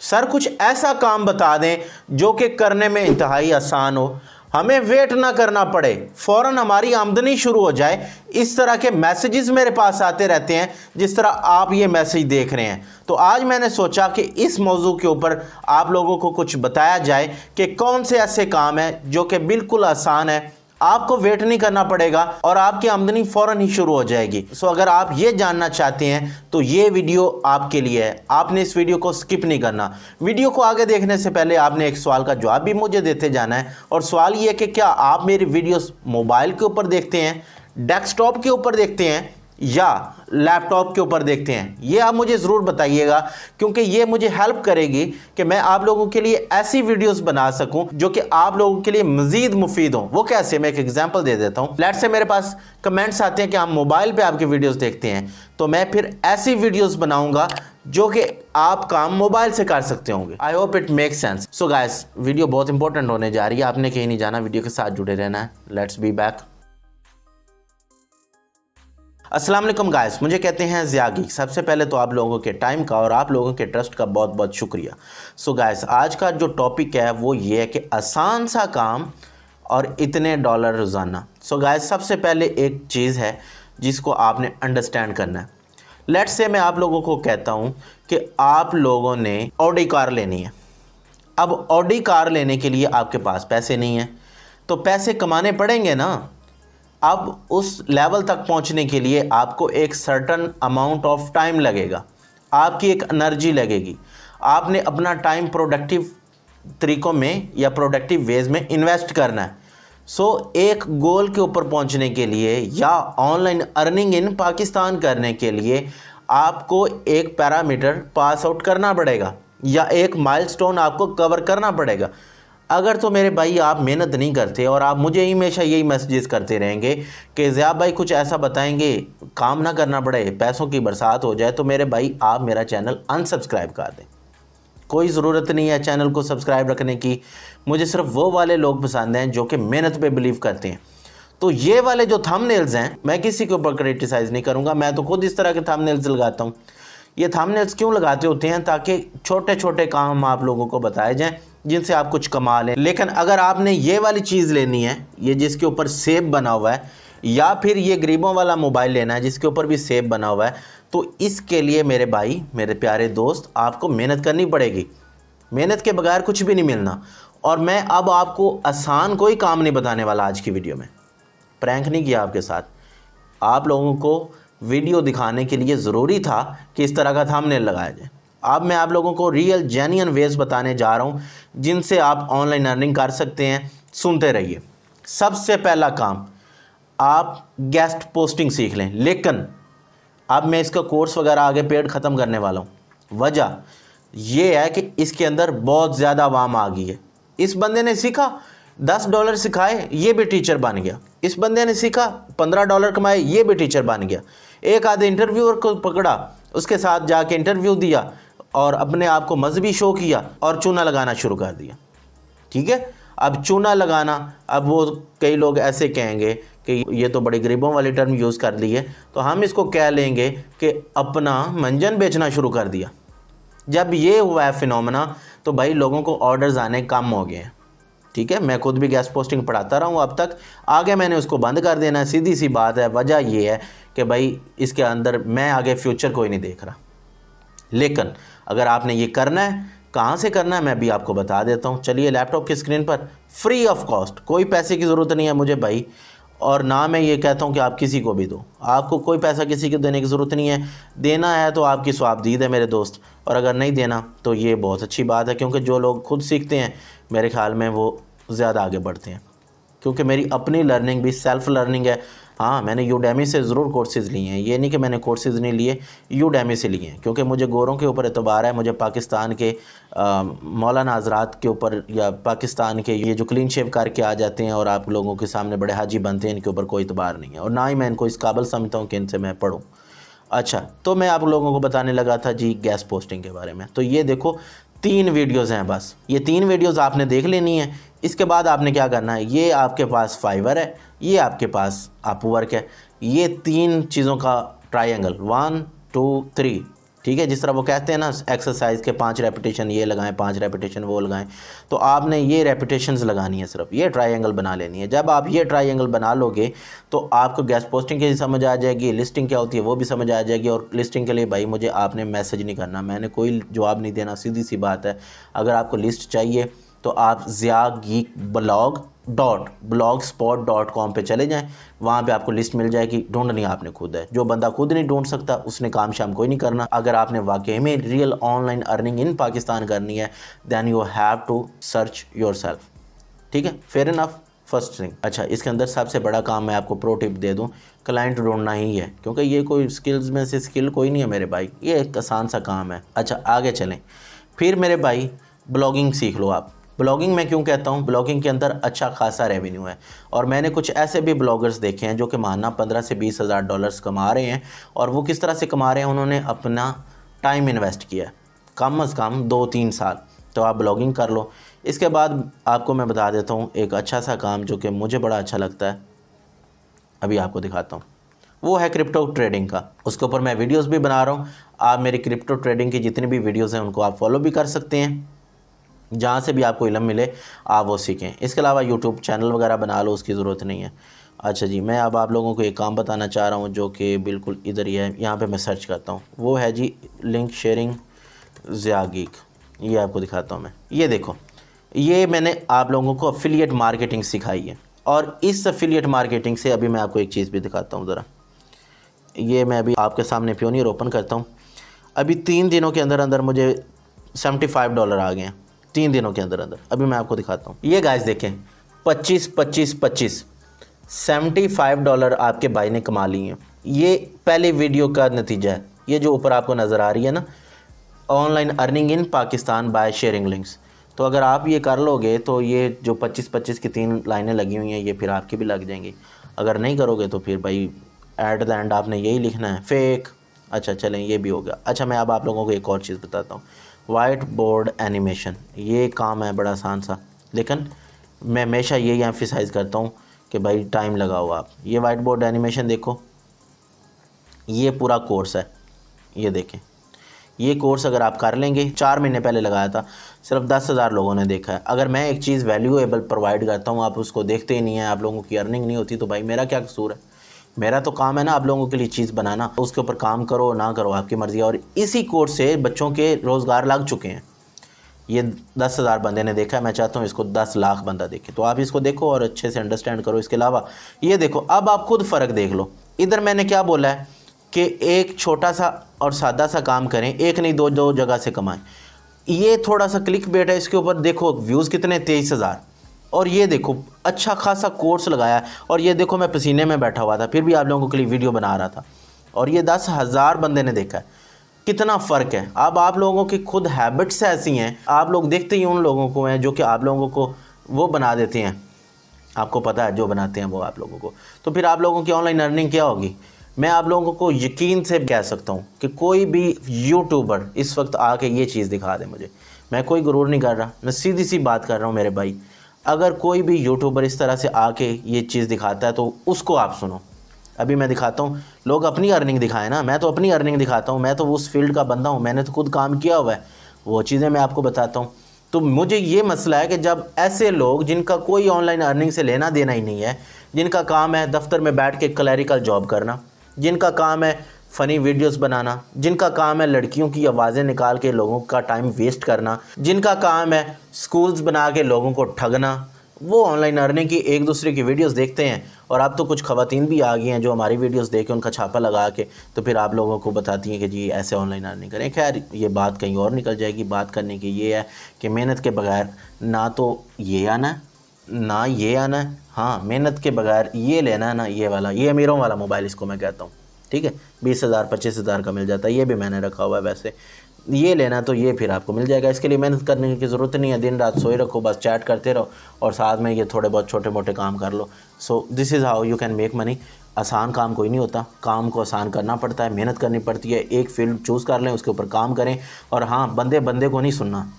Sir कुछ ऐसा काम बता दें जो कि करने में इंतहाई आसान हो, हमें वेट ना करना पड़े, फ़ौरन हमारी आमदनी शुरू हो जाए। इस तरह के मैसेजेस मेरे पास आते रहते हैं जिस तरह आप ये मैसेज देख रहे हैं। तो आज मैंने सोचा कि इस मौजू के ऊपर आप लोगों को कुछ बताया जाए कि कौन से ऐसे काम हैं जो कि बिल्कुल आसान है, आपको वेट नहीं करना पड़ेगा और आपकी आमदनी फ़ौरन ही शुरू हो जाएगी। सो अगर आप ये जानना चाहते हैं तो ये वीडियो आपके लिए है, आपने इस वीडियो को स्किप नहीं करना। वीडियो को आगे देखने से पहले आपने एक सवाल का जवाब भी मुझे देते जाना है, और सवाल ये कि क्या आप मेरी वीडियोस मोबाइल के ऊपर देखते हैं, डेस्कटॉप के ऊपर देखते हैं या लैपटॉप के ऊपर देखते हैं? ये आप मुझे ज़रूर बताइएगा, क्योंकि ये मुझे हेल्प करेगी कि मैं आप लोगों के लिए ऐसी वीडियोस बना सकूं जो कि आप लोगों के लिए मज़ीद मुफीद हों। वो कैसे, मैं एक एग्जांपल दे देता हूं। लेट्स से मेरे पास कमेंट्स आते हैं कि हम मोबाइल पे आपकी वीडियोस देखते हैं, तो मैं फिर ऐसी वीडियोस बनाऊंगा जो कि आप काम मोबाइल से कर सकते होंगे। I hope it make sense. So guys, video बहुत इंपॉर्टेंट होने जा रही है, आपने कहीं नहीं जाना, वीडियो के साथ जुड़े रहना है। Let's be back. अस्सलाम वालेकुम गाइस, मुझे कहते हैं ज़िया गीक। सबसे पहले तो आप लोगों के टाइम का और आप लोगों के ट्रस्ट का बहुत बहुत शुक्रिया। सो गाइस, आज का जो टॉपिक है वो ये है कि आसान सा काम और इतने डॉलर रोज़ाना। सो गाइस, सबसे पहले एक चीज़ है जिसको आपने अंडरस्टैंड करना है। लेट्स से मैं आप लोगों को कहता हूँ कि आप लोगों ने ऑडी कार लेनी है। अब ऑडी कार लेने के लिए आपके पास पैसे नहीं हैं, तो पैसे कमाने पड़ेंगे ना। अब उस लेवल तक पहुंचने के लिए आपको एक सर्टन अमाउंट ऑफ टाइम लगेगा, आपकी एक एनर्जी लगेगी। आपने अपना टाइम प्रोडक्टिव तरीक़ों में या प्रोडक्टिव वेज में इन्वेस्ट करना है। सो एक गोल के ऊपर पहुंचने के लिए या ऑनलाइन अर्निंग इन पाकिस्तान करने के लिए आपको एक पैरामीटर पास आउट करना पड़ेगा या एक माइलस्टोन आपको कवर करना पड़ेगा। अगर तो मेरे भाई आप मेहनत नहीं करते और आप मुझे हमेशा यही मैसेजेस करते रहेंगे कि ज़िया भाई कुछ ऐसा बताएंगे काम ना करना पड़े, पैसों की बरसात हो जाए, तो मेरे भाई आप मेरा चैनल अनसब्सक्राइब कर दें। कोई ज़रूरत नहीं है चैनल को सब्सक्राइब रखने की। मुझे सिर्फ वो वाले लोग पसंद हैं जो कि मेहनत पे बिलीव करते हैं। तो ये वाले जो थंबनेल्स हैं, मैं किसी के ऊपर क्रिटिसाइज़ नहीं करूँगा, मैं तो खुद इस तरह के थंबनेल्स लगाता हूँ। ये थंबनेल्स क्यों लगाते होते हैं? ताकि छोटे छोटे काम आप लोगों को बताए जाएँ जिनसे आप कुछ कमा लें। लेकिन अगर आपने ये वाली चीज़ लेनी है, ये जिसके ऊपर सेब बना हुआ है, या फिर ये गरीबों वाला मोबाइल लेना है जिसके ऊपर भी सेब बना हुआ है, तो इसके लिए मेरे भाई, मेरे प्यारे दोस्त, आपको मेहनत करनी पड़ेगी। मेहनत के बगैर कुछ भी नहीं मिलना। और मैं अब आपको आसान कोई काम नहीं बताने वाला आज की वीडियो में। प्रैंक नहीं किया आपके साथ। आप लोगों को वीडियो दिखाने के लिए ज़रूरी था कि इस तरह का थंबनेल लगाया जाए। अब मैं आप लोगों को रियल जेन्युइन वेज बताने जा रहा हूँ जिनसे आप ऑनलाइन अर्निंग कर सकते हैं। सुनते रहिए। सबसे पहला काम, आप गेस्ट पोस्टिंग सीख लें। लेकिन अब मैं इसका कोर्स वगैरह आगे पेड ख़त्म करने वाला हूँ। वजह यह है कि इसके अंदर बहुत ज़्यादा आवाम आ गई है। इस बंदे ने सीखा, $10 सिखाए, ये भी टीचर बन गया। इस बंदे ने सीखा, $15 कमाए, ये भी टीचर बन गया। एक आधे इंटरव्यूअर को पकड़ा, उसके साथ जाके इंटरव्यू दिया और अपने आप को मजहबी शो किया और चूना लगाना शुरू कर दिया। ठीक है, अब चूना लगाना, अब वो कई लोग ऐसे कहेंगे कि ये तो बड़ी गरीबों वाली टर्म यूज़ कर ली है, तो हम इसको कह लेंगे कि अपना मंजन बेचना शुरू कर दिया। जब ये हुआ है फिनोमेना, तो भाई लोगों को ऑर्डर्स आने कम हो गए हैं। ठीक है, मैं खुद भी गेस्ट पोस्टिंग पढ़ाता रहा हूँ अब तक, आगे मैंने उसको बंद कर देना है। सीधी सी बात है। वजह ये है कि भाई इसके अंदर मैं आगे फ्यूचर कोई नहीं देख रहा। लेकिन अगर आपने ये करना है, कहाँ से करना है मैं भी आपको बता देता हूँ। चलिए, लैपटॉप की स्क्रीन पर, फ्री ऑफ कॉस्ट, कोई पैसे की ज़रूरत नहीं है मुझे भाई, और ना मैं ये कहता हूँ कि आप किसी को भी दो। आपको कोई पैसा किसी को देने की ज़रूरत नहीं है। देना है तो आपकी स्वाबदीद है मेरे दोस्त, और अगर नहीं देना तो ये बहुत अच्छी बात है, क्योंकि जो लोग खुद सीखते हैं मेरे ख्याल में वो ज़्यादा आगे बढ़ते हैं। क्योंकि मेरी अपनी लर्निंग भी सेल्फ़ लर्निंग है। हाँ, मैंने यूडेमी से ज़रूर कोर्सेज़ लिए हैं, ये नहीं कि मैंने कोर्सेज़ नहीं लिए, यूडेमी से लिए हैं, क्योंकि मुझे गोरों के ऊपर एतबार है। मुझे पाकिस्तान के मौलाना हज़रात के ऊपर, या पाकिस्तान के ये जो क्लीन शेव करके आ जाते हैं और आप लोगों के सामने बड़े हाजी बनते हैं, इनके ऊपर कोई एतबार नहीं है, और ना ही मैं इनको इस काबिल समझता हूँ कि इनसे मैं पढ़ूँ। अच्छा, तो मैं आप लोगों को बताने लगा था जी गेस्ट पोस्टिंग के बारे में। तो ये देखो, 3 वीडियोज़ हैं बस। ये 3 वीडियोज़ आपने देख लेनी है। इसके बाद आपने क्या करना है, ये आपके पास फाइवर है, ये आपके पास अपवर्क है, ये 3 चीज़ों का ट्रायंगल, 1 2 3, ठीक है, जिस तरह वो कहते हैं ना एक्सरसाइज के 5 रेपिटेशन ये लगाएं, 5 रेपिटेशन वो लगाएं, तो आपने ये रेपिटेशंस लगानी है, सिर्फ ये ट्रायंगल बना लेनी है। जब आप ये ट्रायंगल बना लोगे तो आपको गेस्ट पोस्टिंग की समझ आ जाएगी, लिस्टिंग क्या होती है वो भी समझ आ जाएगी। और लिस्टिंग के लिए भाई मुझे आपने मैसेज नहीं करना, मैंने कोई जवाब नहीं देना, सीधी सी बात है। अगर आपको लिस्ट चाहिए तो आप ziageekblogspot.com पे चले जाएं, वहाँ पे आपको लिस्ट मिल जाएगी। ढूंढनी आपने खुद है, जो बंदा खुद नहीं ढूंढ सकता उसने काम शाम कोई नहीं करना। अगर आपने वाकई में real online earning in Pakistan करनी है then you have to search yourself. ठीक है, फेयर इनफ। फर्स्ट थिंग, अच्छा इसके अंदर सबसे बड़ा काम मैं आपको प्रो टिप दे दूं, क्लाइंट ढूंढना ही है, क्योंकि ये कोई स्किल्स में से स्किल कोई नहीं है मेरे भाई, ये एक आसान सा काम है। अच्छा आगे चलें, फिर मेरे भाई ब्लॉगिंग सीख लो आप। ब्लॉगिंग मैं क्यों कहता हूँ, ब्लॉगिंग के अंदर अच्छा खासा रेवेन्यू है। और मैंने कुछ ऐसे भी ब्लॉगर्स देखे हैं जो कि माना 15 से 20 हज़ार डॉलर्स कमा रहे हैं। और वो किस तरह से कमा रहे हैं, उन्होंने अपना टाइम इन्वेस्ट किया है, कम अज़ कम 2-3 साल। तो आप ब्लॉगिंग कर लो। इसके बाद आपको मैं बता देता हूँ एक अच्छा सा काम जो कि मुझे बड़ा अच्छा लगता है, अभी आपको दिखाता हूँ, वो है क्रिप्टो ट्रेडिंग का। उसके ऊपर मैं वीडियोस भी बना रहा हूँ। आप मेरी क्रिप्टो ट्रेडिंग की जितनी भी वीडियोस हैं उनको आप फॉलो भी कर सकते हैं, जहाँ से भी आपको इल्म मिले आप वो सीखें। इसके अलावा यूट्यूब चैनल वगैरह बना लो, उसकी ज़रूरत नहीं है। अच्छा जी, मैं अब आप लोगों को एक काम बताना चाह रहा हूँ जो कि बिल्कुल इधर ही है, यहाँ पे मैं सर्च करता हूँ, वो है जी लिंक शेयरिंग ज़ियागीक। ये आपको दिखाता हूँ मैं, ये देखो, ये मैंने आप लोगों को एफिलिएट मार्केटिंग सिखाई है। और इस एफिलिएट मार्केटिंग से अभी मैं आपको एक चीज़ भी दिखाता हूँ ज़रा। ये मैं अभी आपके सामने प्योनियर ओपन करता हूँ। अभी 3 दिनों के अंदर अंदर मुझे $75 आ गए हैं, 3 दिनों के अंदर अंदर। अभी मैं आपको दिखाता हूँ, ये गाइस देखें, 25 $75 आपके भाई ने कमा लिए हैं। ये पहले वीडियो का नतीजा है, ये जो ऊपर आपको नज़र आ रही है ना, online earning in Pakistan by sharing links. तो अगर आप ये कर लोगे तो ये जो 25 की 3 लाइनें लगी हुई हैं ये फिर आपकी भी लग जाएंगी। अगर नहीं करोगे तो फिर भाई एट द एंड आपने यही लिखना है, फेक। अच्छा चलें, ये भी हो गया। अच्छा मैं अब आप लोगों को एक और चीज़ बताता हूँ, वाइट बोर्ड एनिमेशन। ये काम है बड़ा आसान सा, लेकिन मैं हमेशा यही एम्फिसाइज़ करता हूँ कि भाई टाइम लगाओ आप। ये वाइट बोर्ड एनिमेशन देखो, ये पूरा कोर्स है, ये देखें। ये कोर्स अगर आप कर लेंगे, 4 महीने पहले लगाया था, सिर्फ 10,000 लोगों ने देखा है। अगर मैं एक चीज़ वैल्यूएबल प्रोवाइड करता हूँ, आप उसको देखते ही नहीं हैं, आप लोगों की अर्निंग नहीं होती, तो भाई मेरा क्या कसूर है। मेरा तो काम है ना आप लोगों के लिए चीज़ बनाना, उसके ऊपर काम करो ना करो आपकी मर्ज़ी है। और इसी कोर्स से बच्चों के रोज़गार लग चुके हैं। ये 10,000 बंदे ने देखा है, मैं चाहता हूँ इसको 10 लाख बंदा देखे। तो आप इसको देखो और अच्छे से अंडरस्टैंड करो। इसके अलावा ये देखो, अब आप खुद फ़र्क देख लो। इधर मैंने क्या बोला है कि एक छोटा सा और सादा सा काम करें, एक नहीं दो जगह से कमाएं। ये थोड़ा सा क्लिक बेट है, इसके ऊपर देखो व्यूज़ कितने, 23,000। और ये देखो अच्छा खासा कोर्स लगाया है। और ये देखो मैं पसीने में बैठा हुआ था फिर भी आप लोगों के लिए वीडियो बना रहा था, और ये 10,000 बंदे ने देखा है। कितना फ़र्क है। अब आप लोगों की खुद हैबिट्स ऐसी हैं, आप लोग देखते ही उन लोगों को हैं जो कि आप लोगों को वो बना देते हैं, आपको पता है जो बनाते हैं वो आप लोगों को। तो फिर आप लोगों की ऑनलाइन अर्निंग क्या होगी। मैं आप लोगों को यकीन से कह सकता हूँ कि कोई भी यूट्यूबर इस वक्त आके ये चीज़ दिखा दे मुझे, मैं कोई गुरूर नहीं कर रहा, मैं सीधी सी बात कर रहा हूँ मेरे भाई। अगर कोई भी यूट्यूबर इस तरह से आके ये चीज़ दिखाता है तो उसको आप सुनो। अभी मैं दिखाता हूँ, लोग अपनी अर्निंग दिखाएं ना, मैं तो अपनी अर्निंग दिखाता हूँ, मैं तो उस फील्ड का बंदा हूँ, मैंने तो खुद काम किया हुआ है, वो चीज़ें मैं आपको बताता हूँ। तो मुझे ये मसला है कि जब ऐसे लोग जिनका कोई ऑनलाइन अर्निंग से लेना देना ही नहीं है, जिनका काम है दफ्तर में बैठ के क्लैरिकल जॉब करना, जिनका काम है फ़नी वीडियोस बनाना, जिनका काम है लड़कियों की आवाज़ें निकाल के लोगों का टाइम वेस्ट करना, जिनका काम है स्कूल्स बना के लोगों को ठगना, वो ऑनलाइन अर्निंग की एक दूसरे की वीडियोस देखते हैं। और अब तो कुछ ख़वातीन भी आ गई हैं जो हमारी वीडियोस देख के उनका छापा लगा के तो फिर आप लोगों को बताती हैं कि जी ऐसे ऑनलाइन अर्निंग करें। खैर ये बात कहीं और निकल जाएगी। बात करने की ये है कि मेहनत के बगैर ना तो ये आना है ना ये आना है। हाँ, मेहनत के बगैर ये लेना है ना ये वाला, ये अमीरों वाला मोबाइल इसको मैं कहता हूँ, ठीक है, 20,000 25,000 का मिल जाता है, ये भी मैंने रखा हुआ है। वैसे ये लेना तो ये फिर आपको मिल जाएगा, इसके लिए मेहनत करने की ज़रूरत नहीं है। दिन रात सोए रखो, बस चैट करते रहो और साथ में ये थोड़े बहुत छोटे मोटे काम कर लो। So this is how you can make money. आसान काम कोई नहीं होता, काम को आसान करना पड़ता है, मेहनत करनी पड़ती है। एक फील्ड चूज़ कर लें, उसके ऊपर काम करें। और हाँ, बंदे बंदे को नहीं सुनना,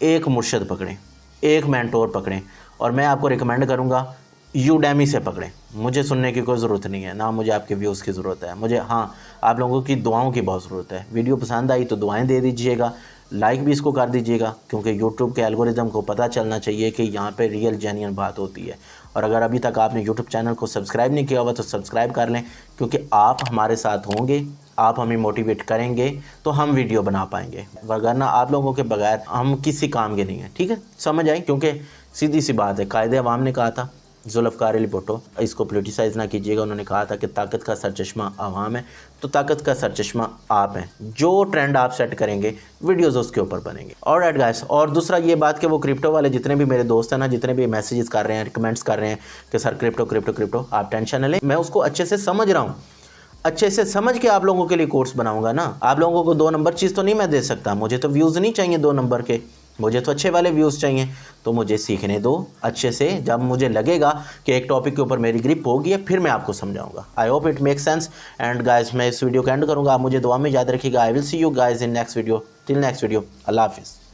एक मुर्शद पकड़ें, एक मेंटोर पकड़ें। और मैं आपको रिकमेंड करूँगा यूडेमी से पकड़ें। मुझे सुनने की कोई ज़रूरत नहीं है, ना मुझे आपके व्यूज़ की ज़रूरत है। मुझे हाँ आप लोगों की दुआओं की बहुत ज़रूरत है। वीडियो पसंद आई तो दुआएं दे दीजिएगा, लाइक भी इसको कर दीजिएगा, क्योंकि यूट्यूब के एल्गोरिदम को पता चलना चाहिए कि यहाँ पे रियल जेन्युइन बात होती है। और अगर अभी तक आपने यूट्यूब चैनल को सब्सक्राइब नहीं किया हुआ तो सब्सक्राइब कर लें, क्योंकि आप हमारे साथ होंगे, आप हमें मोटिवेट करेंगे तो हम वीडियो बना पाएंगे, वरना आप लोगों के बगैर हम किसी काम के नहीं हैं। ठीक है, समझ आए? क्योंकि सीधी सी बात है, कायदे अवाम ने कहा था, जुल्फ़िकार अली भुट्टो, इसको पोलिटिसाइज़ ना कीजिएगा, उन्होंने कहा था कि ताकत का सरचश्मा आवाम है, तो ताकत का सरचश्मा आप हैं। जो ट्रेंड आप सेट करेंगे वीडियोज़ उसके ऊपर बनेंगे। ऑलराइट गाइस, और दूसरा ये बात कि वो क्रिप्टो वाले जितने भी मेरे दोस्त हैं ना, जितने भी मैसेजेस कर रहे हैं, कमेंट्स कर रहे हैं कि सर क्रिप्टो क्रिप्टो क्रिप्टो, आप टेंशन न लें, मैं उसको अच्छे से समझ रहा हूँ, अच्छे से समझ के आप लोगों के लिए कोर्स बनाऊंगा ना। आप लोगों को 2 नंबर चीज़ तो नहीं मैं दे सकता, मुझे तो व्यूज़ नहीं चाहिए 2 नंबर के, मुझे तो अच्छे वाले व्यूज़ चाहिए। तो मुझे सीखने दो अच्छे से, जब मुझे लगेगा कि एक टॉपिक के ऊपर मेरी ग्रिप होगी है, फिर मैं आपको समझाऊंगा। I hope it make sense. And guys, मैं इस वीडियो को एंड करूँगा, आप मुझे दुआ में याद रखिएगा। I will see you guys in next video. Till next video, अल्लाह हाफिज़।